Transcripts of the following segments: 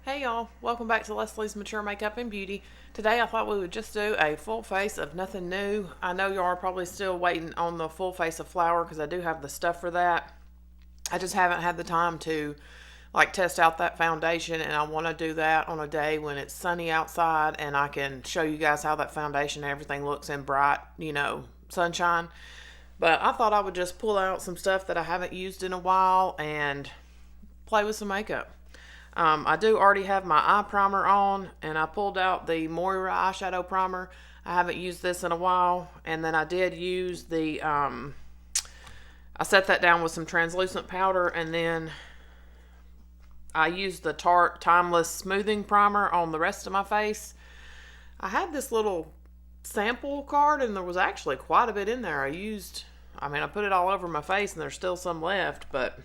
Hey y'all, welcome back to Leslie's Mature Makeup and Beauty. Today I thought we would just do a full face of nothing new. I know y'all are probably still waiting on the full face of flour because I do have the stuff for that. I just haven't had the time to test out that foundation, and I want to do that on a day when it's sunny outside and I can show you guys how that foundation and everything looks in bright, sunshine. But I thought I would just pull out some stuff that I haven't used in a while and play with some makeup. I do already have my eye primer on, and I pulled out the Moira eyeshadow primer. I haven't used this in a while, and then I did use the, I set that down with some translucent powder, and then I used the Tarte Timeless Smoothing Primer on the rest of my face. I had this little sample card, and there was actually quite a bit in there. I put it all over my face, and there's still some left, but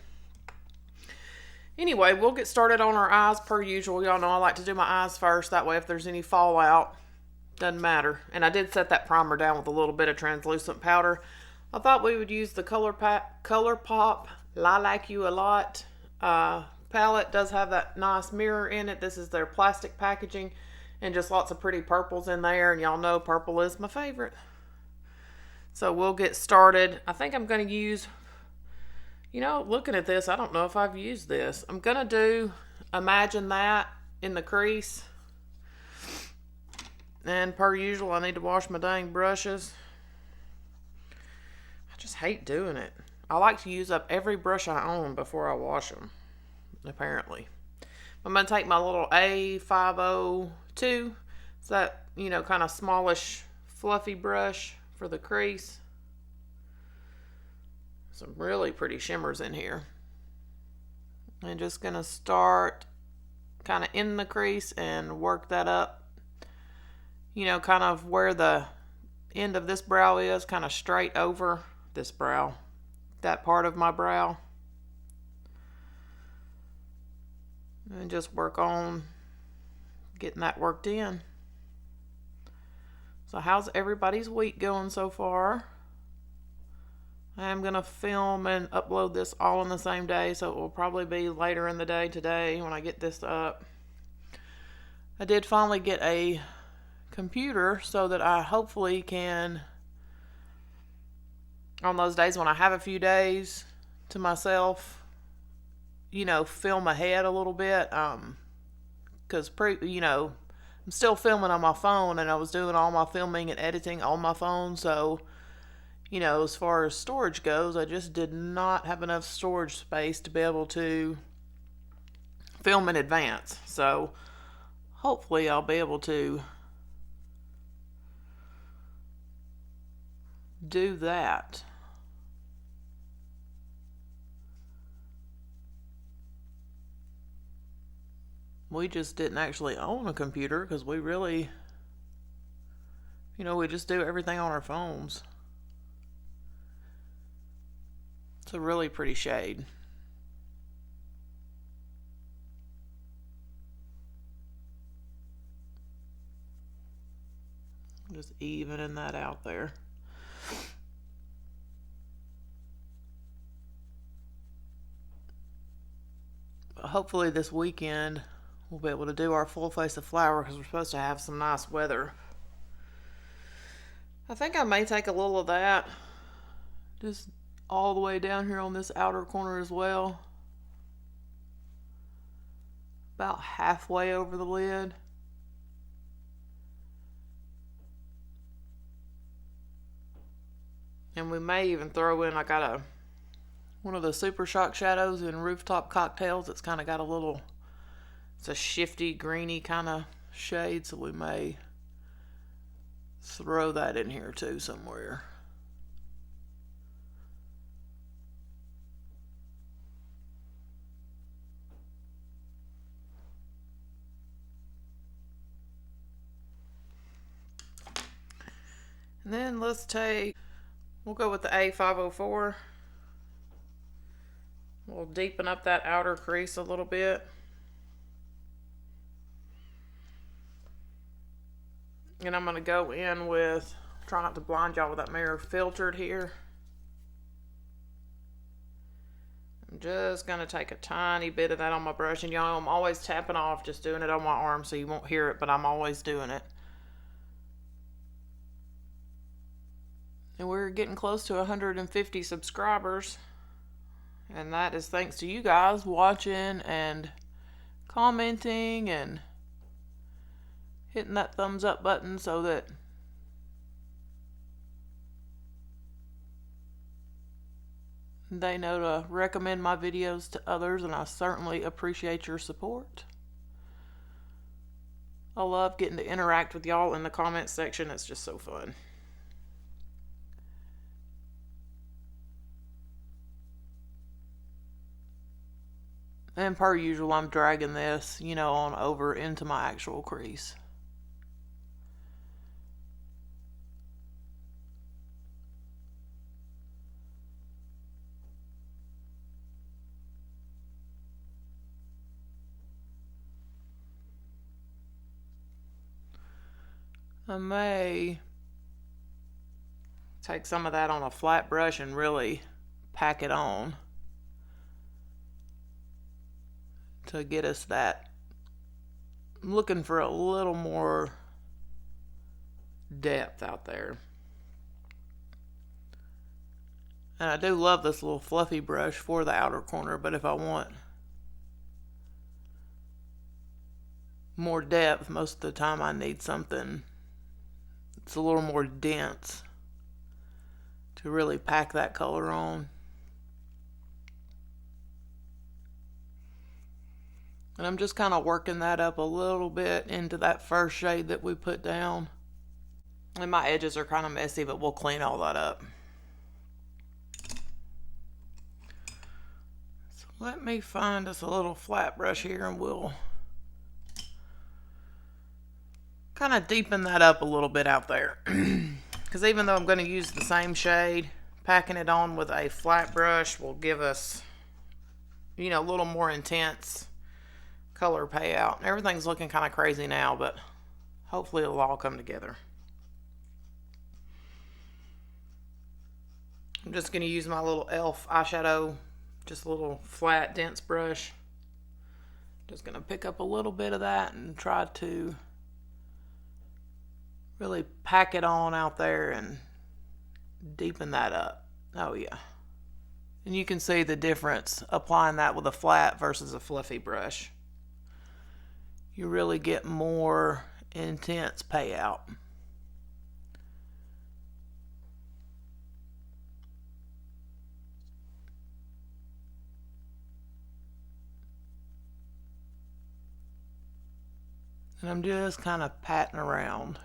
anyway, we'll get started on our eyes per usual. Y'all know I like to do my eyes first. That way if there's any fallout, doesn't matter. And I did set that primer down with a little bit of translucent powder. I thought we would use the ColourPop Lilac You A Lot palette. Does have that nice mirror in it. This is their plastic packaging and just lots of pretty purples in there. And y'all know purple is my favorite. So we'll get started. I think I'm going to use... looking at this, I don't know if I've used this. I'm going to do Imagine That in the crease. And per usual, I need to wash my dang brushes. I just hate doing it. I like to use up every brush I own before I wash them, apparently. I'm going to take my little A502. It's that, kind of smallish, fluffy brush for the crease. Some really pretty shimmers in here. I'm just going to start kind of in the crease and work that up. Kind of where the end of this brow is, kind of straight over this brow. That part of my brow. And just work on getting that worked in. So how's everybody's week going so far? I'm going to film and upload this all in the same day, so it will probably be later in the day today when I get this up. I did finally get a computer so that I hopefully can, on those days when I have a few days to myself, film ahead a little bit, because I'm still filming on my phone, and I was doing all my filming and editing on my phone, so as far as storage goes, I just did not have enough storage space to be able to film in advance. So hopefully I'll be able to do that. We just didn't actually own a computer because we really, we just do everything on our phones. It's a really pretty shade. Just evening that out there. Hopefully this weekend we'll be able to do our full face of flour because we're supposed to have some nice weather. I think I may take a little of that just all the way down here on this outer corner as well. About halfway over the lid. And we may even throw in, I got one of the Super Shock shadows in Rooftop Cocktails. It's kind of got it's a shifty, greeny kind of shade, so we may throw that in here too somewhere. And then we'll go with the A504. We'll deepen up that outer crease a little bit. And I'm going to go in with, try not to blind y'all with that mirror, Filtered here. just going to take a tiny bit of that on my brush. And y'all, I'm always tapping off, just doing it on my arm so you won't hear it, but I'm always doing it. And we're getting close to 150 subscribers. And that is thanks to you guys watching and commenting and hitting that thumbs up button so that they know to recommend my videos to others, and I certainly appreciate your support. I love getting to interact with y'all in the comments section. It's just so fun. And per usual, I'm dragging this, on over into my actual crease. I may take some of that on a flat brush and really pack it on to get us that. I'm looking for a little more depth out there. And I do love this little fluffy brush for the outer corner, but if I want more depth, most of the time I need something it's a little more dense to really pack that color on. And I'm just kind of working that up a little bit into that first shade that we put down. And my edges are kind of messy, but we'll clean all that up. So let me find us a little flat brush here and we'll kind of deepen that up a little bit out there. Because even though I'm going to use the same shade, packing it on with a flat brush will give us, a little more intense color payout. Everything's looking kind of crazy now, but hopefully it'll all come together. I'm just going to use my little e.l.f. eyeshadow, just a little flat, dense brush. Just going to pick up a little bit of that and try to really pack it on out there and deepen that up. Oh yeah. And you can see the difference applying that with a flat versus a fluffy brush. You really get more intense payout. And I'm just kind of patting around.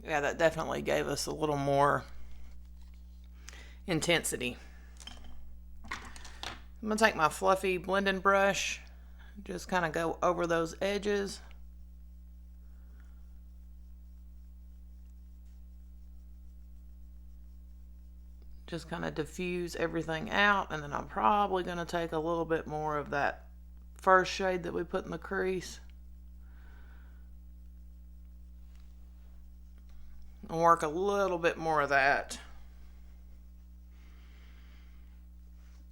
Yeah, that definitely gave us a little more intensity. I'm going to take my fluffy blending brush, just kind of go over those edges. Just kind of diffuse everything out, and then I'm probably going to take a little bit more of that first shade that we put in the crease and work a little bit more of that.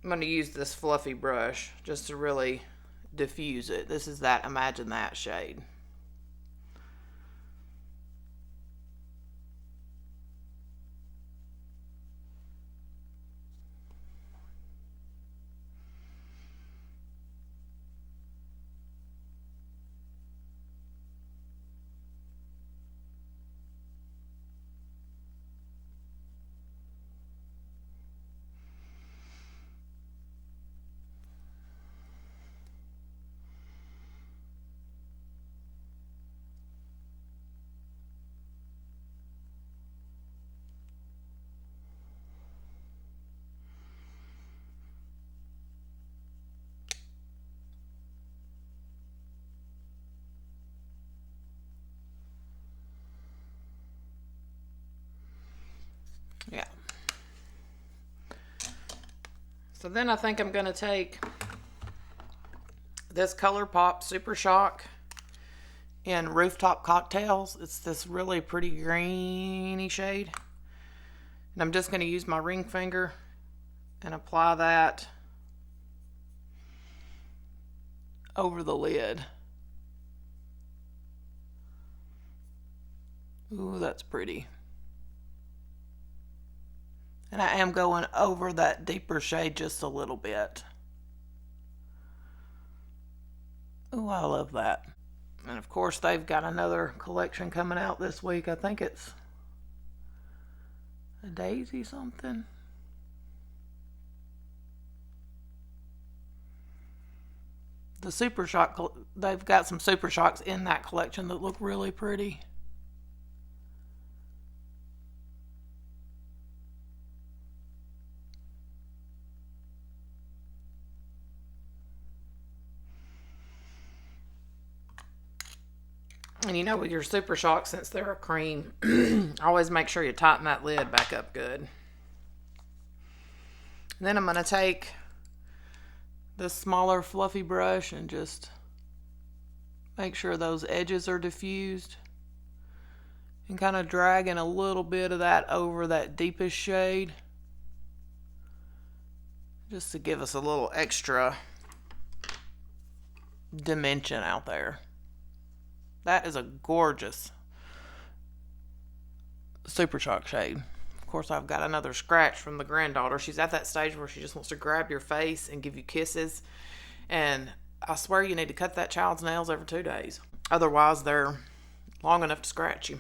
I'm going to use this fluffy brush just to really diffuse it. This is that Imagine That shade. Yeah. So then I think I'm going to take this ColourPop Super Shock in Rooftop Cocktails. It's this really pretty greeny shade. And I'm just going to use my ring finger and apply that over the lid. Ooh, that's pretty. And I am going over that deeper shade just a little bit. Ooh, I love that. And of course, they've got another collection coming out this week. I think it's a daisy something. The Super Shock, they've got some Super Shocks in that collection that look really pretty. And you know, with your Super Shock, since they're a cream, always make sure you tighten that lid back up good. And then I'm going to take this smaller fluffy brush and just make sure those edges are diffused. And kind of dragging a little bit of that over that deepest shade. Just to give us a little extra dimension out there. That is a gorgeous Super Shock shade. Of course, I've got another scratch from the granddaughter. She's at that stage where she just wants to grab your face and give you kisses. And I swear you need to cut that child's nails every 2 days. Otherwise, they're long enough to scratch you.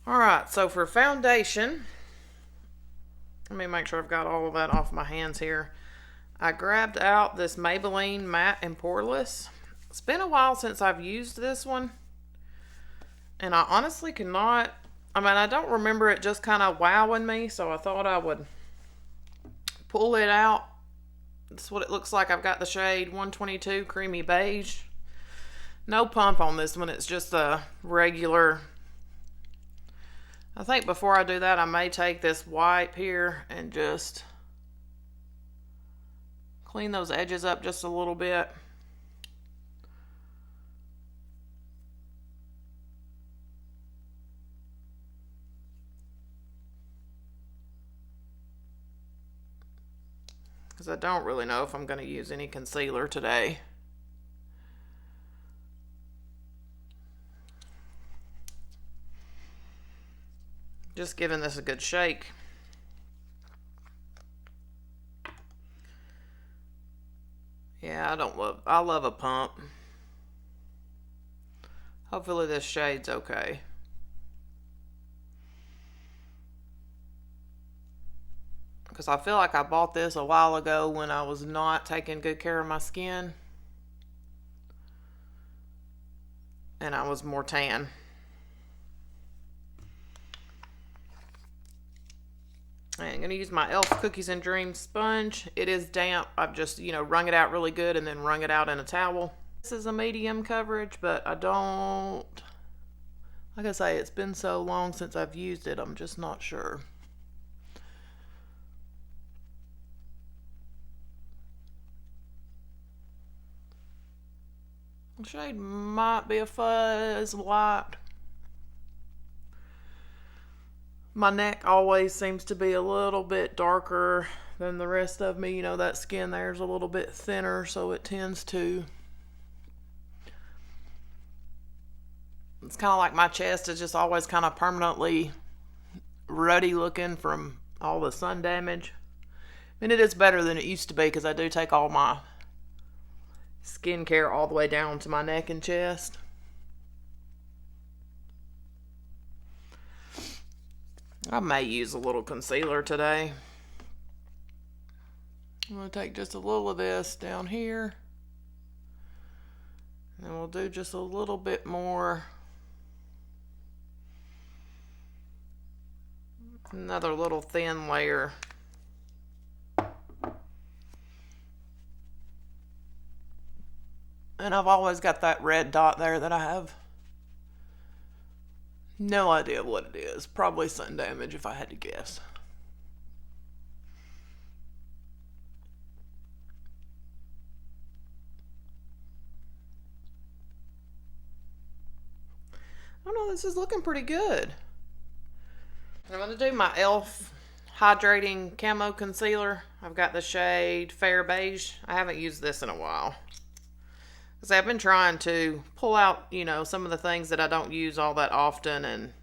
Alright, so for foundation, let me make sure I've got all of that off my hands here. I grabbed out this Maybelline Matte and Poreless. It's been a while since I've used this one. And I honestly cannot, I don't remember it just kind of wowing me. So I thought I would pull it out. This is what it looks like. I've got the shade 122 Creamy Beige. No pump on this one. It's just a regular. I think before I do that, I may take this wipe here and just clean those edges up just a little bit. Because I don't really know if I'm going to use any concealer today. Just giving this a good shake. Yeah, I love a pump. Hopefully this shade's okay. Because I feel like I bought this a while ago when I was not taking good care of my skin. And I was more tan. I'm going to use my e.l.f. Cookies and Dreams sponge. It is damp. I've just, wrung it out really good and then wrung it out in a towel. This is a medium coverage, but I don't, like I say, it's been so long since I've used it, I'm just not sure. The shade might be a fuzz white. My neck always seems to be a little bit darker than the rest of me. That skin there is a little bit thinner, so it tends to. It's kind of like my chest is just always kind of permanently ruddy looking from all the sun damage. It is better than it used to be because I do take all my skincare all the way down to my neck and chest. I may use a little concealer today. I'm going to take just a little of this down here. And we'll do just a little bit more. Another little thin layer. And I've always got that red dot there that I have No idea what it is. Probably sun damage if I had to guess. I don't know, this is looking pretty good. I'm going to do my e.l.f. Hydrating Camo Concealer. I've got the shade Fair Beige. I haven't used this in a while, because I've been trying to pull out, you know, some of the things that I don't use all that often and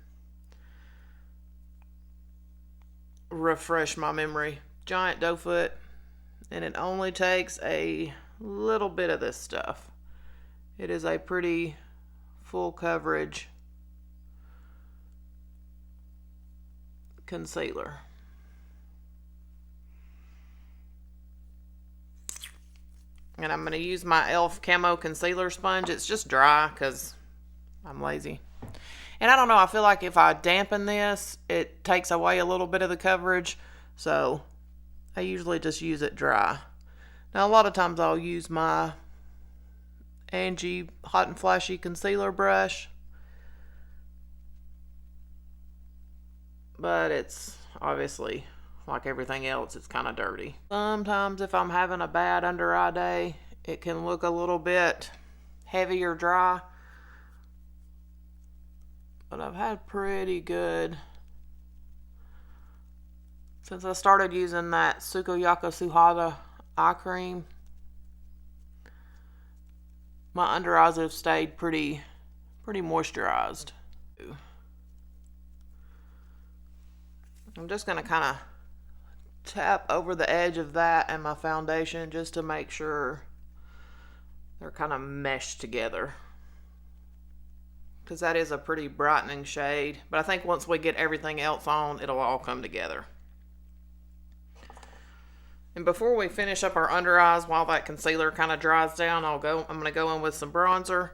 refresh my memory. Giant doe foot, and it only takes a little bit of this stuff. It is a pretty full coverage concealer. And I'm going to use my e.l.f. Camo Concealer Sponge. It's just dry because I'm lazy. And I don't know, I feel like if I dampen this, it takes away a little bit of the coverage. So I usually just use it dry. Now a lot of times I'll use my Angie Hot and Flashy Concealer Brush. But it's obviously, like everything else, it's kind of dirty. Sometimes if I'm having a bad under eye day, it can look a little bit heavy or dry. But I've had pretty good, since I started using that Sukoyaka Suhada eye cream, my under eyes have stayed pretty moisturized. I'm just going to kind of tap over the edge of that and my foundation just to make sure they're kind of meshed together, because that is a pretty brightening shade. But I think once we get everything else on, it'll all come together. And before we finish up our under eyes, while that concealer kind of dries down, I'm going to go in with some bronzer.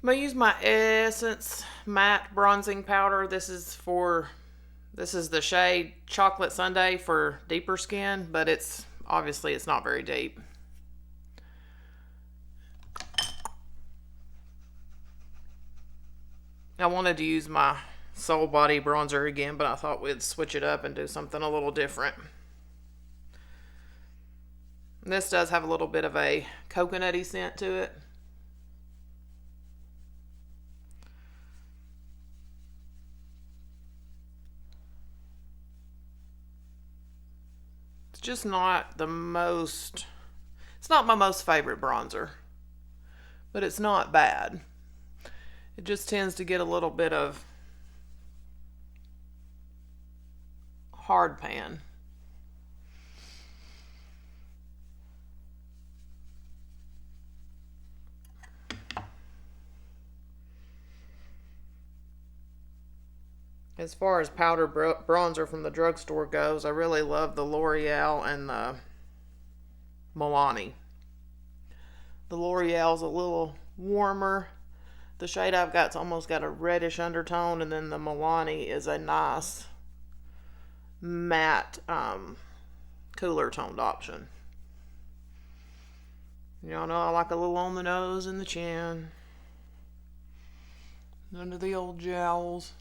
I'm going to use my Essence Matte Bronzing Powder. This is the shade Chocolate Sundae for deeper skin, but it's obviously it's not very deep. I wanted to use my Soul Body bronzer again, but I thought we'd switch it up and do something a little different. This does have a little bit of a coconutty scent to it. It's just not the most, it's not my most favorite bronzer, but it's not bad. It just tends to get a little bit of hard pan. As far as powder bronzer from the drugstore goes, I really love the L'Oreal and the Milani. The L'Oreal's a little warmer. The shade I've got's almost got a reddish undertone, and then the Milani is a nice matte, cooler toned option. Y'all know I like a little on the nose and the chin, under the old jowls.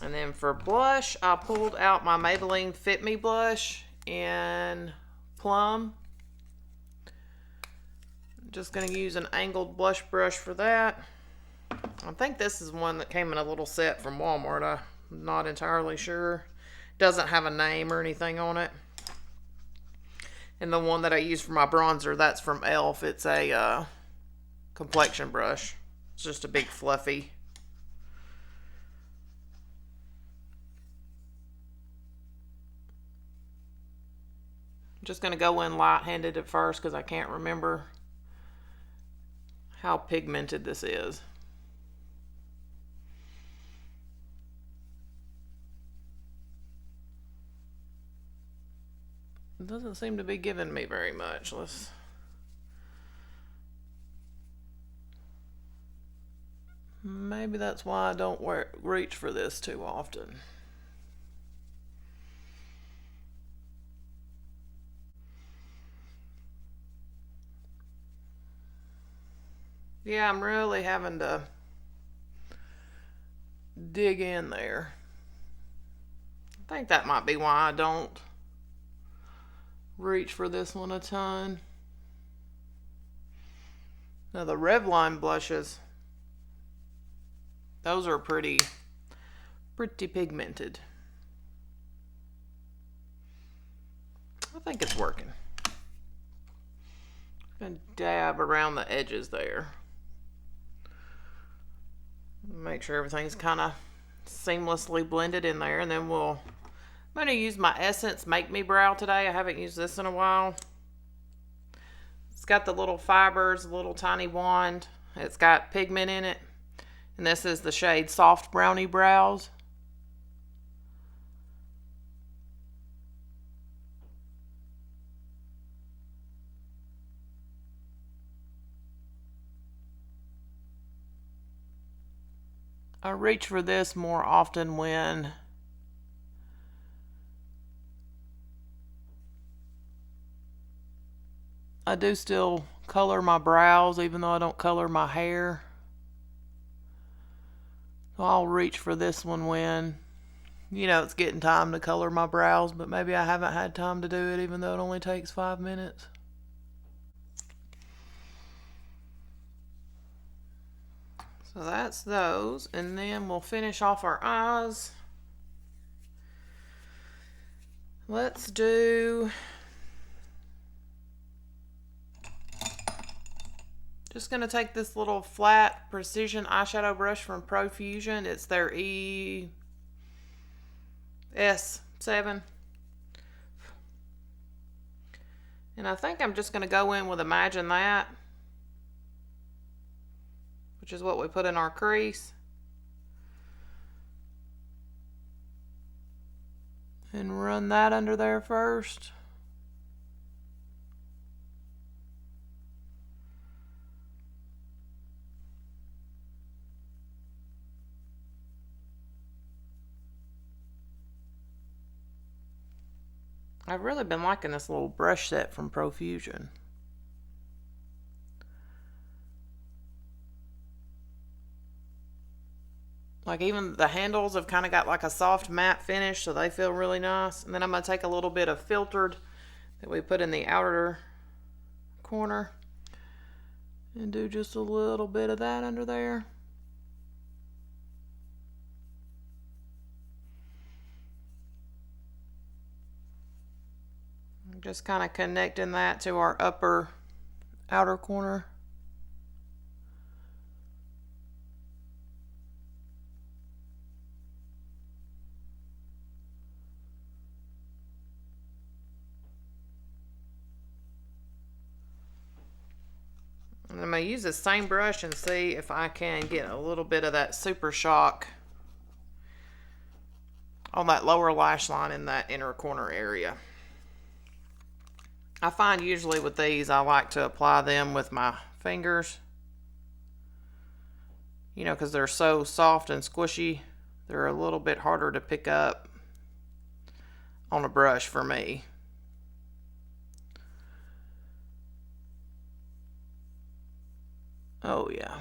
And then for blush, I pulled out my Maybelline Fit Me blush in Plum. I'm just going to use an angled blush brush for that. I think this is one that came in a little set from Walmart. I'm not entirely sure. Doesn't have a name or anything on it. And the one that I use for my bronzer, that's from e.l.f. It's a complexion brush. It's just a big fluffy. I'm just going to go in light-handed at first because I can't remember how pigmented this is. It doesn't seem to be giving me very much. Maybe that's why I don't reach for this too often. Yeah, I'm really having to dig in there. I think that might be why I don't reach for this one a ton. Now the Revlon blushes, those are pretty pigmented. I think it's working. I'm gonna dab around the edges there. Make sure everything's kind of seamlessly blended in there, and then I'm going to use my Essence Make Me Brow today. I haven't used this in a while. It's got the little fibers, a little tiny wand. It's got pigment in it, and this is the shade Soft Brownie Brows. I reach for this more often when I do still color my brows, even though I don't color my hair. So I'll reach for this one when, it's getting time to color my brows, but maybe I haven't had time to do it, even though it only takes 5 minutes. So that's those, and then we'll finish off our eyes. Let's do, just going to take this little flat precision eyeshadow brush from Profusion. It's their ES7. And I think I'm just going to go in with Imagine That, which is what we put in our crease. And run that under there first. I've really been liking this little brush set from Profusion. Like even the handles have kind of got like a soft matte finish, so they feel really nice. And then I'm going to take a little bit of filtered that we put in the outer corner and do just a little bit of that under there. Just kind of connecting that to our upper outer corner. And I'm going to use the same brush and see if I can get a little bit of that Super Shock on that lower lash line in that inner corner area. I find usually with these, I like to apply them with my fingers. Because they're so soft and squishy, they're a little bit harder to pick up on a brush for me. Oh yeah.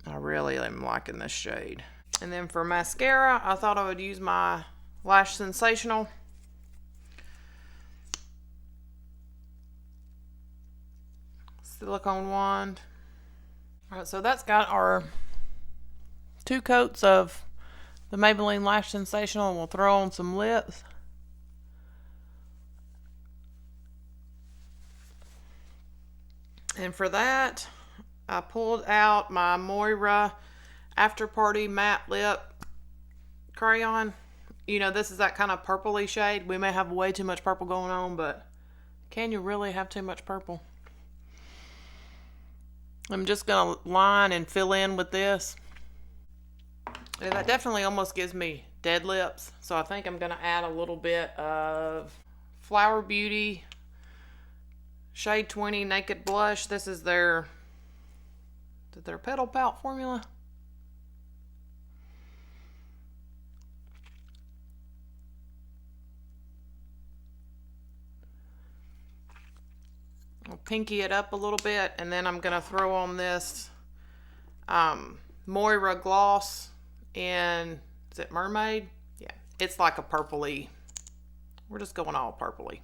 I really am liking this shade. And then for mascara, I thought I would use my Lash Sensational. Silicone wand. Alright, so that's got our 2 coats of the Maybelline Lash Sensational, and we'll throw on some lips. And for that, I pulled out my Moira After Party Matte Lip Crayon. This is that kind of purpley shade. We may have way too much purple going on, but can you really have too much purple? I'm just going to line and fill in with this. And that definitely almost gives me dead lips. So I think I'm going to add a little bit of Flower Beauty Shade 20 Naked Blush. This is their Petal Pout formula. pinky it up a little bit, and then I'm going to throw on this Moira gloss in, is it Mermaid? Yeah, it's like a purpley. We're just going all purpley.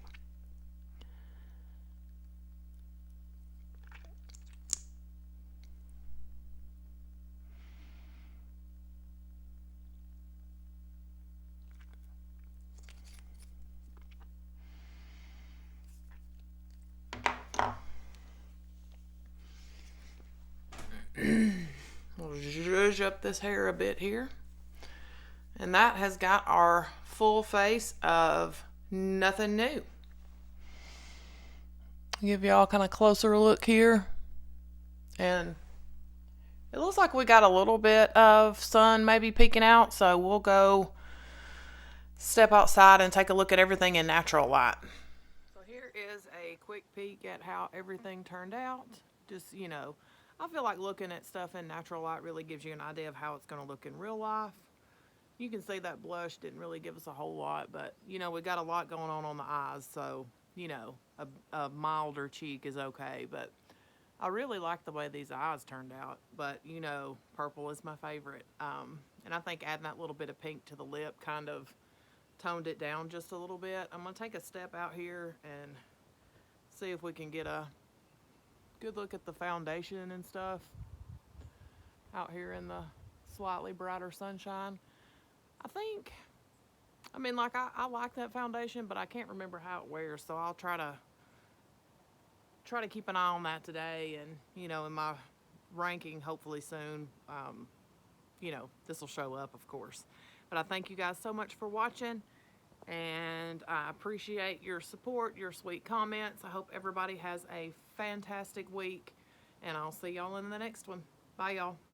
We'll zhuzh up this hair a bit here. And that has got our full face of Nothing New. Give y'all kind of closer look here. And it looks like we got a little bit of sun maybe peeking out, so we'll go step outside and take a look at everything in natural light. So here is a quick peek at how everything turned out. Just, you know, I feel like looking at stuff in natural light really gives you an idea of how it's going to look in real life. You can see that blush didn't really give us a whole lot, but, you know, we got a lot going on the eyes, so, you know, a milder cheek is okay, but I really like the way these eyes turned out, but, you know, purple is my favorite, and I think adding that little bit of pink to the lip kind of toned it down just a little bit. I'm going to take a step out here and see if we can get a good look at the foundation and stuff out here in the slightly brighter sunshine. I mean, like, I like that foundation, but I can't remember how it wears, so I'll try to keep an eye on that today, and, you know, in my ranking, hopefully soon, you know, this will show up, of course. But I thank you guys so much for watching, and I appreciate your support, your sweet comments. I hope everybody has a fantastic week, and I'll see y'all in the next one. Bye, y'all.